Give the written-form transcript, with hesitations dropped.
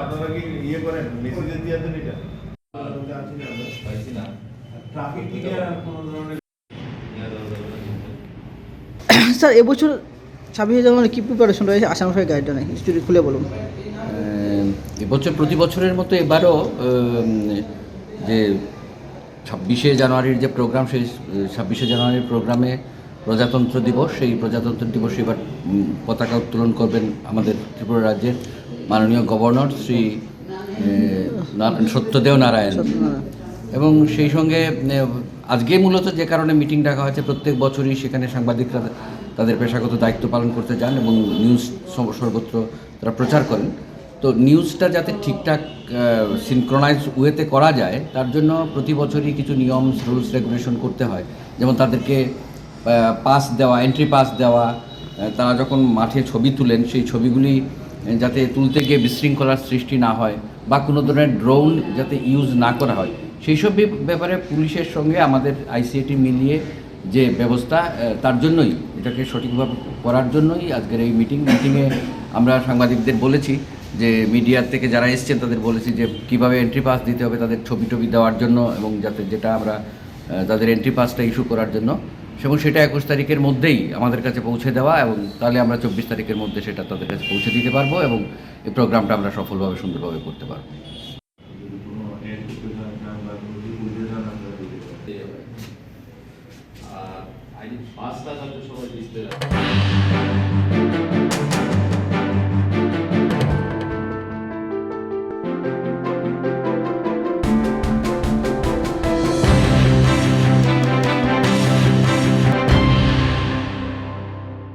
আপনারা কি ইয়ে করেন মেসেজে দিয়ে দেন এটা ট্রাফিক থেকে কোনো ধরনের স্যার এবছর 26 জানুয়ারি কি প্রিপারেশন রয়েছে আসানসোলের গাইডটা নেই যদি খুলে বলুন। এবছর প্রতি বছরের মতো এবারও যে 26শে জানুয়ারির যে প্রোগ্রাম সেই 26শে জানুয়ারির প্রোগ্রামে প্রজাতন্ত্র দিবস, সেই প্রজাতন্ত্র দিবসে এবার পতাকা উত্তোলন করবেন আমাদের ত্রিপুরা রাজ্যের মাননীয় গভর্নর শ্রী সত্যদেও নারায়ণ। এবং সেই সঙ্গে আজকে মূলত যে কারণে মিটিং ডাকা হয়েছে, প্রত্যেক বছরই সেখানে সাংবাদিকরা তাদের পেশাগত দায়িত্ব পালন করতে যান এবং নিউজ সর্বত্র তারা প্রচার করেন। তো নিউজটা যাতে ঠিকঠাক সিনক্রোনাইজ ওয়েতে করা যায় তার জন্য প্রতি বছরই কিছু নিয়ম রুলস রেগুলেশন করতে হয়। যেমন তাদেরকে পাস দেওয়া, এন্ট্রি পাস দেওয়া, তারা যখন মাঠে ছবি তুলেন সেই ছবিগুলি যাতে তুলতে গিয়ে বিশৃঙ্খলার সৃষ্টি না হয় বা কোনো ধরনের ড্রোন যাতে ইউজ না করা হয়, সেই সব ব্যাপারে পুলিশের সঙ্গে আমাদের আইসিএটি মিলিয়ে যে ব্যবস্থা, তার জন্যই এটাকে সঠিকভাবে করার জন্যই আজকের এই মিটিংয়ে আমরা সাংবাদিকদের বলেছি যে মিডিয়ার থেকে যারা এসছেন তাদের বলেছি যে কীভাবে এন্ট্রি পাস দিতে হবে তাদের ছবি দেওয়ার জন্য এবং যাতে যেটা আমরা তাদের এন্ট্রি পাসটা ইস্যু করার জন্য, এবং সেটা 21 তারিখের মধ্যেই আমাদের কাছে পৌঁছে দেওয়া, এবং তাহলে আমরা 24 তারিখের মধ্যে সেটা তাদের কাছে পৌঁছে দিতে পারবো এবং এই প্রোগ্রামটা আমরা সফলভাবে সুন্দরভাবে করতে পারবো। আর আইডি পাসটা যাতে সবাই দিতে